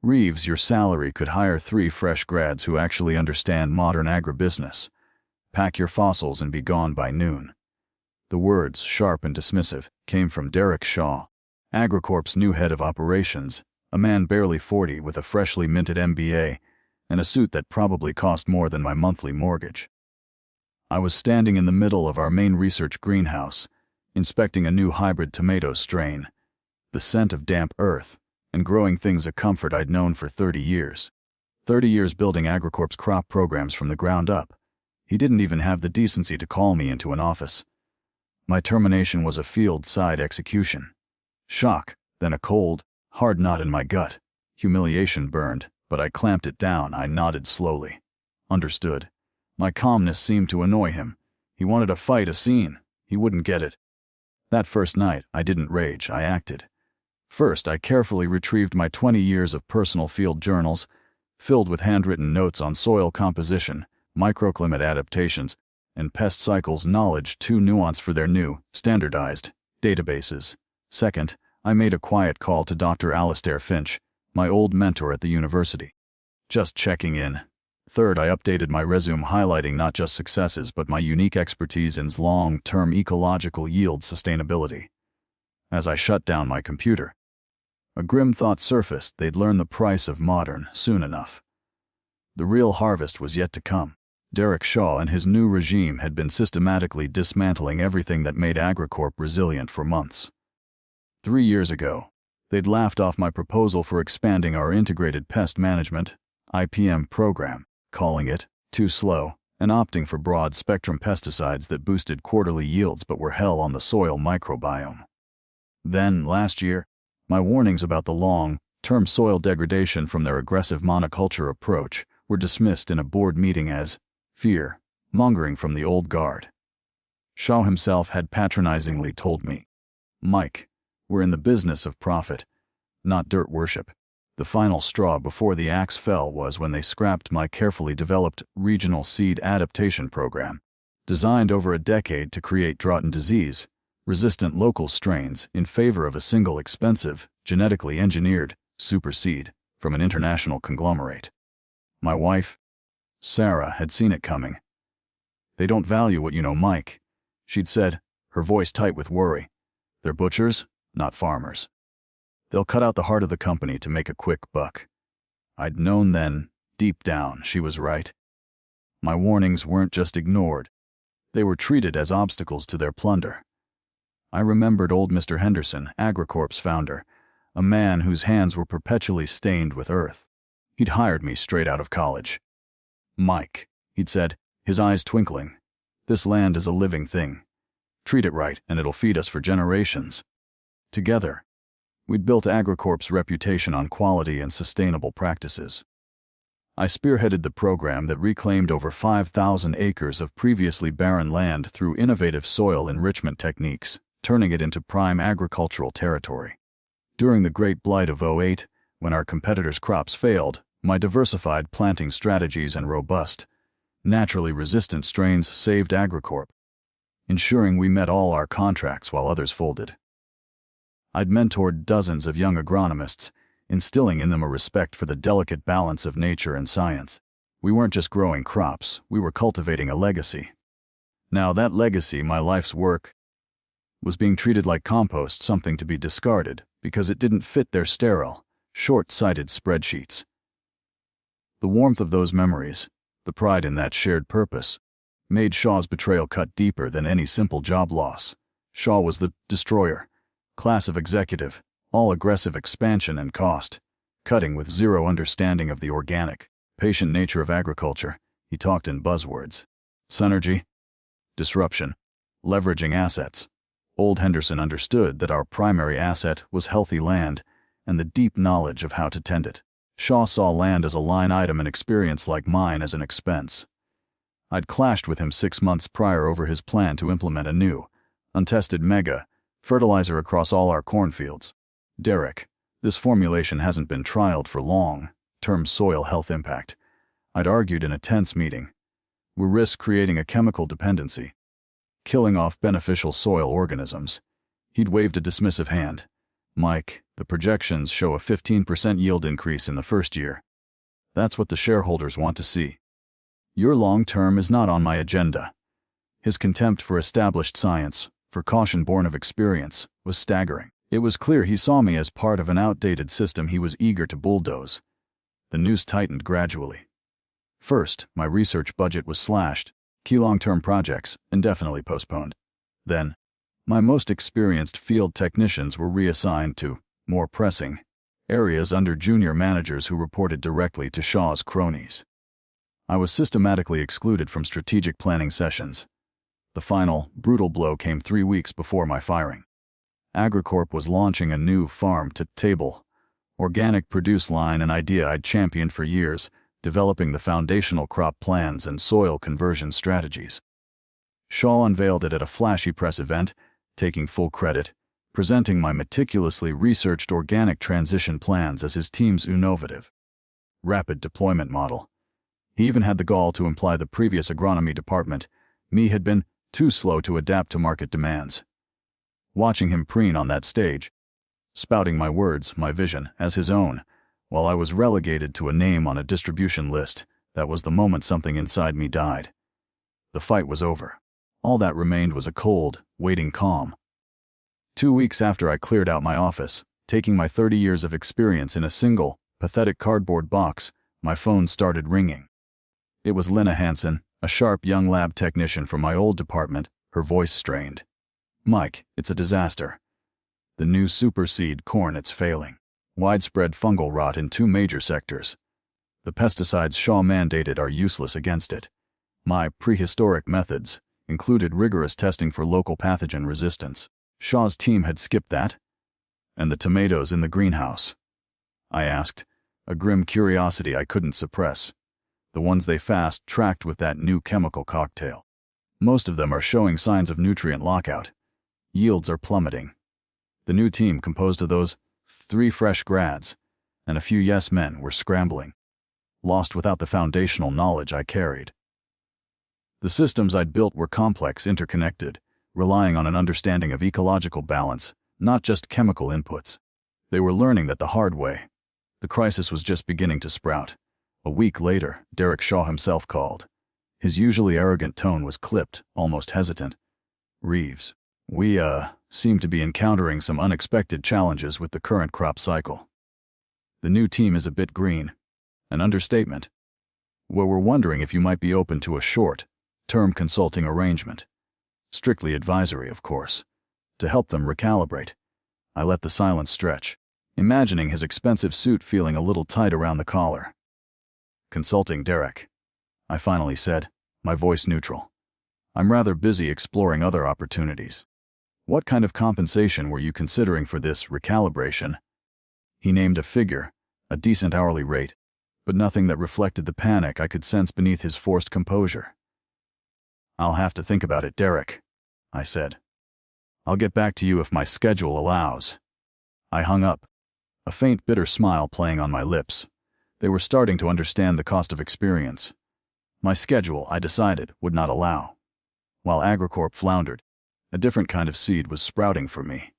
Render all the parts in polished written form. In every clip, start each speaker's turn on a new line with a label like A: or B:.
A: Reeves, your salary could hire 3 fresh grads who actually understand modern agribusiness. Pack your fossils and be gone by noon." The words, sharp and dismissive, came from Derek Shaw, Agricorp's new head of operations, a man barely 40 with a freshly minted MBA and a suit that probably cost more than my monthly mortgage. I was standing in the middle of our main research greenhouse, inspecting a new hybrid tomato strain, the scent of damp earth and growing things a comfort I'd known for 30 years. 30 years building Agricorp's crop programs from the ground up. He didn't even have the decency to call me into an office. My termination was a field-side execution. Shock, then a cold, hard knot in my gut. Humiliation burned, but I clamped it down. I nodded slowly. Understood. My calmness seemed to annoy him. He wanted to fight a scene. He wouldn't get it. That first night, I didn't rage, I acted. First, I carefully retrieved my 20 years of personal field journals, filled with handwritten notes on soil composition, microclimate adaptations, and pest cycles, knowledge too nuanced for their new, standardized databases. Second, I made a quiet call to Dr. Alastair Finch, my old mentor at the university. Just checking in. Third, I updated my resume, highlighting not just successes but my unique expertise in long-term ecological yield sustainability. As I shut down my computer, a grim thought surfaced: they'd learn the price of modern soon enough. The real harvest was yet to come. Derek Shaw and his new regime had been systematically dismantling everything that made Agricorp resilient for months. 3 years ago, they'd laughed off my proposal for expanding our integrated pest management (IPM) program, calling it too slow, and opting for broad-spectrum pesticides that boosted quarterly yields but were hell on the soil microbiome. Then, last year, my warnings about the long-term soil degradation from their aggressive monoculture approach were dismissed in a board meeting as fear-mongering from the old guard. Shaw himself had patronizingly told me, "Mike, we're in the business of profit, not dirt worship." The final straw before the axe fell was when they scrapped my carefully developed regional seed adaptation program, designed over a decade to create drought and disease-resistant local strains in favor of a single expensive, genetically engineered super seed from an international conglomerate. My wife, Sarah, had seen it coming. "They don't value what you know, Mike," she'd said, her voice tight with worry. "They're butchers, not farmers. They'll cut out the heart of the company to make a quick buck." I'd known then, deep down, she was right. My warnings weren't just ignored. They were treated as obstacles to their plunder. I remembered old Mr. Henderson, Agricorp's founder, a man whose hands were perpetually stained with earth. He'd hired me straight out of college. "Mike," he'd said, his eyes twinkling, "this land is a living thing. Treat it right and it'll feed us for generations." Together, we'd built Agricorp's reputation on quality and sustainable practices. I spearheaded the program that reclaimed over 5,000 acres of previously barren land through innovative soil enrichment techniques, turning it into prime agricultural territory. During the Great Blight of '08, when our competitors' crops failed, my diversified planting strategies and robust, naturally resistant strains saved Agricorp, ensuring we met all our contracts while others folded. I'd mentored dozens of young agronomists, instilling in them a respect for the delicate balance of nature and science. We weren't just growing crops, we were cultivating a legacy. Now that legacy, my life's work, was being treated like compost, something to be discarded because it didn't fit their sterile, short-sighted spreadsheets. The warmth of those memories, the pride in that shared purpose, made Shaw's betrayal cut deeper than any simple job loss. Shaw was the destroyer, class of executive, all aggressive expansion and cost, cutting with zero understanding of the organic, patient nature of agriculture. He talked in buzzwords: synergy, disruption, leveraging assets. Old Henderson understood that our primary asset was healthy land and the deep knowledge of how to tend it. Shaw saw land as a line item and experience like mine as an expense. I'd clashed with him 6 months prior over his plan to implement a new, untested mega fertilizer across all our cornfields. "Derek, this formulation hasn't been trialed for long-term soil health impact," I'd argued in a tense meeting. "We risk creating a chemical dependency, killing off beneficial soil organisms." He'd waved a dismissive hand. Mike, the projections show a 15% yield increase in the first year. That's what the shareholders want to see. Your long-term is not on my agenda. His contempt for established science, for caution born of experience, was staggering. It was clear he saw me as part of an outdated system he was eager to bulldoze. The noose tightened gradually. First, my research budget was slashed, key long-term projects indefinitely postponed. Then, my most experienced field technicians were reassigned to more pressing areas under junior managers who reported directly to Shaw's cronies. I was systematically excluded from strategic planning sessions. The final, brutal blow came 3 weeks before my firing. AgriCorp was launching a new farm-to-table organic produce line, an idea I'd championed for years, developing the foundational crop plans and soil conversion strategies. Shaw unveiled it at a flashy press event, taking full credit, presenting my meticulously researched organic transition plans as his team's innovative, rapid deployment model. He even had the gall to imply the previous agronomy department, me, had been too slow to adapt to market demands. Watching him preen on that stage, spouting my words, my vision, as his own, while I was relegated to a name on a distribution list, that was the moment something inside me died. The fight was over. All that remained was a cold, waiting calm. 2 weeks after I cleared out my office, taking my 30 years of experience in a single, pathetic cardboard box, my phone started ringing. It was Lena Hansen, a sharp young lab technician from my old department, her voice strained. "Mike, it's a disaster. The new super seed corn, it's failing. Widespread fungal rot in 2 major sectors. The pesticides Shaw mandated are useless against it. My prehistoric methods included rigorous testing for local pathogen resistance. Shaw's team had skipped that. And the tomatoes in the greenhouse?" I asked, a grim curiosity I couldn't suppress. The ones they fast-tracked with that new chemical cocktail. Most of them are showing signs of nutrient lockout. Yields are plummeting. The new team, composed of those 3 fresh grads and a few yes men, were scrambling, lost without the foundational knowledge I carried. The systems I'd built were complex, interconnected, relying on an understanding of ecological balance, not just chemical inputs. They were learning that the hard way. The crisis was just beginning to sprout. A week later, Derek Shaw himself called. His usually arrogant tone was clipped, almost hesitant. "Reeves, we seem to be encountering some unexpected challenges with the current crop cycle. The new team is a bit green. An understatement. Well, we're wondering if you might be open to a short-term consulting arrangement. Strictly advisory, of course, to help them recalibrate." I let the silence stretch, imagining his expensive suit feeling a little tight around the collar. "Consulting, Derek," I finally said, my voice neutral. "I'm rather busy exploring other opportunities. What kind of compensation were you considering for this recalibration?" He named a figure, a decent hourly rate, but nothing that reflected the panic I could sense beneath his forced composure. "I'll have to think about it, Derek," I said. "I'll get back to you if my schedule allows." I hung up, a faint bitter smile playing on my lips. They were starting to understand the cost of experience. My schedule, I decided, would not allow. While AgriCorp floundered, a different kind of seed was sprouting for me.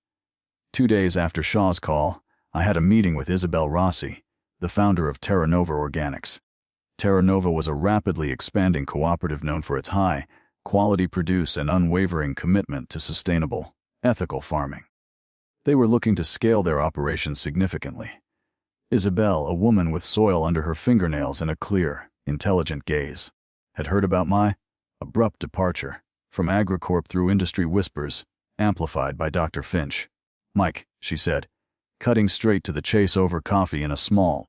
A: 2 days after Shaw's call, I had a meeting with Isabel Rossi, the founder of Terra Nova Organics. Terra Nova was a rapidly expanding cooperative known for its high quality produce and unwavering commitment to sustainable, ethical farming. They were looking to scale their operations significantly. Isabel, a woman with soil under her fingernails and a clear, intelligent gaze, had heard about my abrupt departure from AgriCorp through industry whispers, amplified by Dr. Finch. "Mike," she said, cutting straight to the chase over coffee in a small,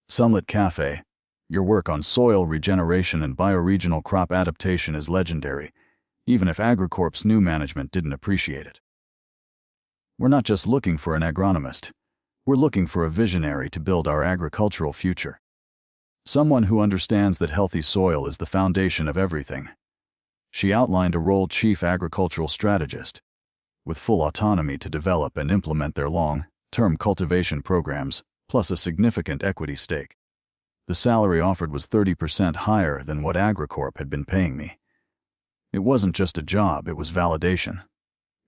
A: sunlit cafe, "your work on soil regeneration and bioregional crop adaptation is legendary, even if AgriCorp's new management didn't appreciate it. We're not just looking for an agronomist. We're looking for a visionary to build our agricultural future. Someone who understands that healthy soil is the foundation of everything." She outlined a role chief agricultural strategist, with full autonomy to develop and implement their long-term cultivation programs, plus a significant equity stake. The salary offered was 30% higher than what AgriCorp had been paying me. It wasn't just a job, it was validation.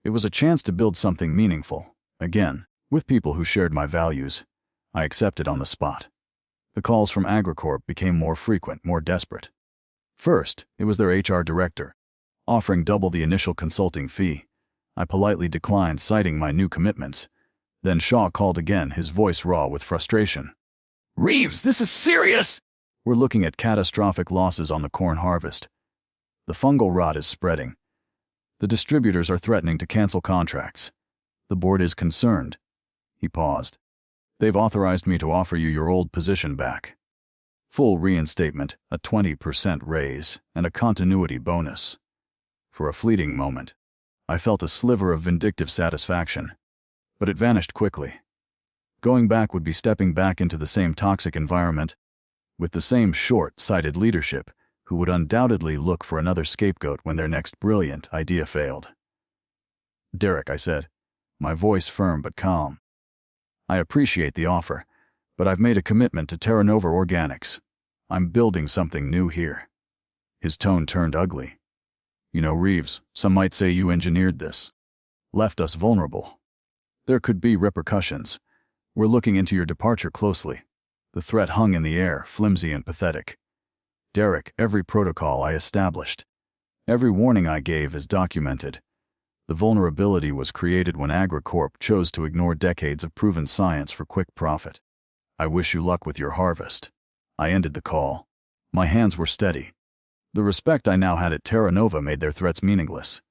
A: It was a chance to build something meaningful, again, With people who shared my values. I accepted on the spot. The calls from AgriCorp became more frequent, more desperate. First, it was their HR director, offering double the initial consulting fee. I politely declined, citing my new commitments. Then Shaw called again, his voice raw with frustration. "Reeves, this is serious! We're looking at catastrophic losses on the corn harvest. The fungal rot is spreading. The distributors are threatening to cancel contracts. The board is concerned." He paused. "They've authorized me to offer you your old position back. Full reinstatement, a 20% raise, and a continuity bonus." For a fleeting moment, I felt a sliver of vindictive satisfaction, but it vanished quickly. Going back would be stepping back into the same toxic environment, with the same short-sighted leadership, who would undoubtedly look for another scapegoat when their next brilliant idea failed. "Derek," I said, my voice firm but calm, "I appreciate the offer, but I've made a commitment to Terra Nova Organics. I'm building something new here." His tone turned ugly. "You know, Reeves, some might say you engineered this. Left us vulnerable. There could be repercussions. We're looking into your departure closely." The threat hung in the air, flimsy and pathetic. "Derek, every protocol I established, every warning I gave is documented. The vulnerability was created when AgriCorp chose to ignore decades of proven science for quick profit. I wish you luck with your harvest." I ended the call. My hands were steady. The respect I now had at Terra Nova made their threats meaningless.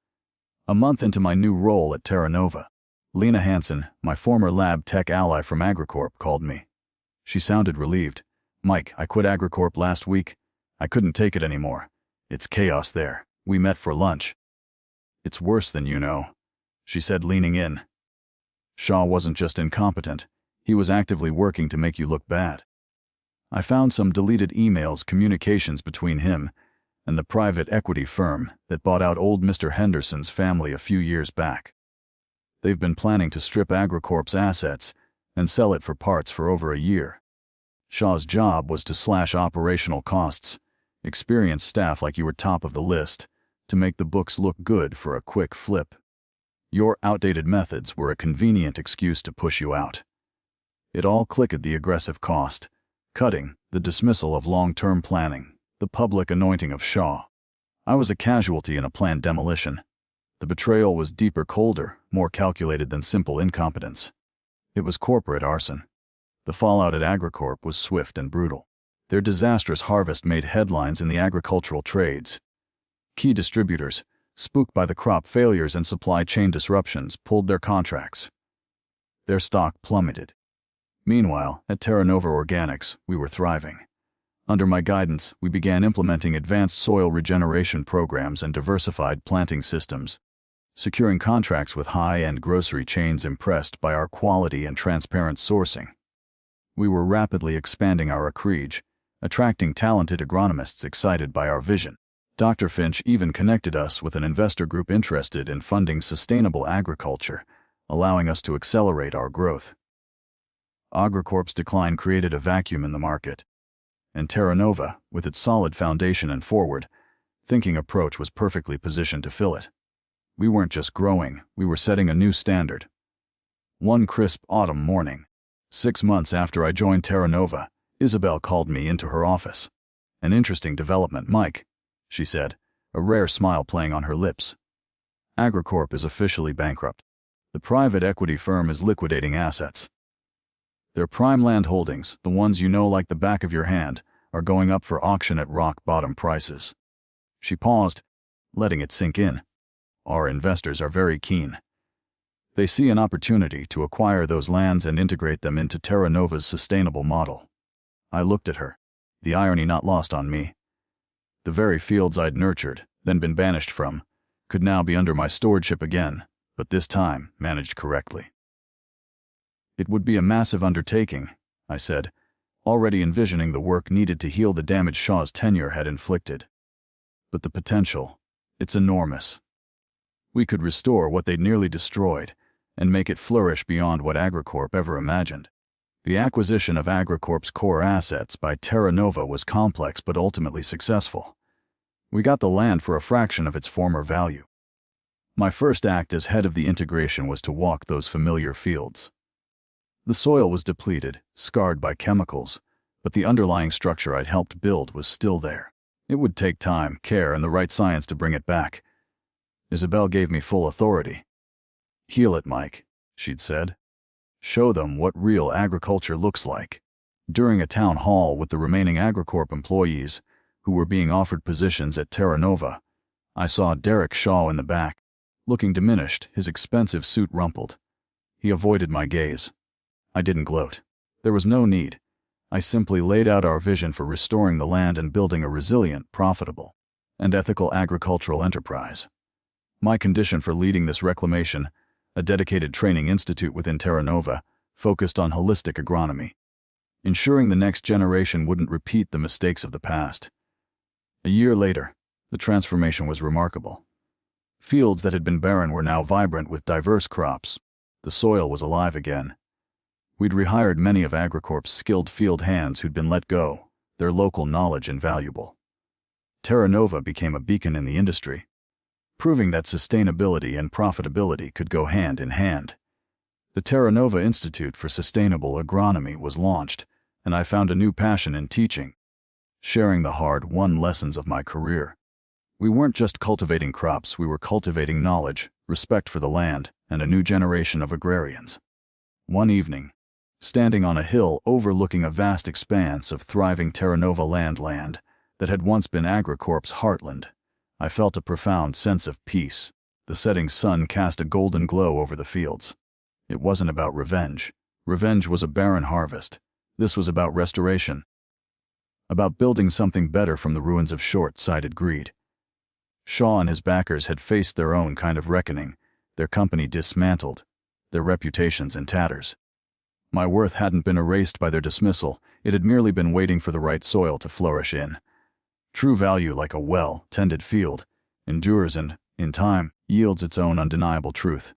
A: A month into my new role at Terra Nova, Lena Hansen, my former lab tech ally from AgriCorp, called me. She sounded relieved. "Mike, I quit AgriCorp last week. I couldn't take it anymore. It's chaos there. We met for lunch." "It's worse than you know," she said, leaning in. "Shaw wasn't just incompetent. He was actively working to make you look bad. I found some deleted emails, communications between him and the private equity firm that bought out old Mr. Henderson's family a few years back. They've been planning to strip AgriCorp's assets and sell it for parts for over a year. Shaw's job was to slash operational costs, experience staff like you were top of the list, to make the books look good for a quick flip. Your outdated methods were a convenient excuse to push you out. It all clicked: the aggressive cost cutting, the dismissal of long-term planning, the public anointing of Shaw. I was a casualty in a planned demolition. The betrayal was deeper, colder, more calculated than simple incompetence. It was corporate arson. The fallout at AgriCorp was swift and brutal. Their disastrous harvest made headlines in the agricultural trades. Key distributors, spooked by the crop failures and supply chain disruptions, pulled their contracts. Their stock plummeted. Meanwhile, at Terra Nova Organics, we were thriving. Under my guidance, we began implementing advanced soil regeneration programs and diversified planting systems, securing contracts with high-end grocery chains impressed by our quality and transparent sourcing. We were rapidly expanding our acreage, attracting talented agronomists excited by our vision. Dr. Finch even connected us with an investor group interested in funding sustainable agriculture, allowing us to accelerate our growth. AgriCorp's decline created a vacuum in the market, and Terra Nova, with its solid foundation and forward-thinking approach, was perfectly positioned to fill it. We weren't just growing, we were setting a new standard. One crisp autumn morning, 6 months after I joined Terra Nova, Isabel called me into her office. "An interesting development, Mike," she said, a rare smile playing on her lips. "AgriCorp is officially bankrupt. The private equity firm is liquidating assets. Their prime land holdings, the ones you know like the back of your hand, are going up for auction at rock-bottom prices." She paused, letting it sink in. "Our investors are very keen. They see an opportunity to acquire those lands and integrate them into Terra Nova's sustainable model." I looked at her, the irony not lost on me. The very fields I'd nurtured, then been banished from, could now be under my stewardship again, but this time managed correctly. "It would be a massive undertaking," I said, already envisioning the work needed to heal the damage Shaw's tenure had inflicted. "But the potential, it's enormous. We could restore what they'd nearly destroyed and make it flourish beyond what AgriCorp ever imagined." The acquisition of AgriCorp's core assets by Terra Nova was complex but ultimately successful. We got the land for a fraction of its former value. My first act as head of the integration was to walk those familiar fields. The soil was depleted, scarred by chemicals, but the underlying structure I'd helped build was still there. It would take time, care, and the right science to bring it back. Isabel gave me full authority. "Heal it, Mike," she'd said. "Show them what real agriculture looks like." During a town hall with the remaining AgriCorp employees, who were being offered positions at Terra Nova, I saw Derek Shaw in the back, looking diminished, his expensive suit rumpled. He avoided my gaze. I didn't gloat. There was no need. I simply laid out our vision for restoring the land and building a resilient, profitable, and ethical agricultural enterprise. My condition for leading this reclamation, a dedicated training institute within Terra Nova, focused on holistic agronomy, ensuring the next generation wouldn't repeat the mistakes of the past. A year later, the transformation was remarkable. Fields that had been barren were now vibrant with diverse crops. The soil was alive again. We'd rehired many of AgriCorp's skilled field hands who'd been let go, their local knowledge invaluable. Terra Nova became a beacon in the industry, proving that sustainability and profitability could go hand in hand. The Terra Nova Institute for Sustainable Agronomy was launched, and I found a new passion in teaching, sharing the hard-won lessons of my career. We weren't just cultivating crops, we were cultivating knowledge, respect for the land, and a new generation of agrarians. One evening, standing on a hill overlooking a vast expanse of thriving Terra Nova land that had once been AgriCorp's heartland, I felt a profound sense of peace. The setting sun cast a golden glow over the fields. It wasn't about revenge. Revenge was a barren harvest. This was about restoration. About building something better from the ruins of short-sighted greed. Shaw and his backers had faced their own kind of reckoning, their company dismantled, their reputations in tatters. My worth hadn't been erased by their dismissal, it had merely been waiting for the right soil to flourish in. True value, like a well-tended field, endures and, in time, yields its own undeniable truth.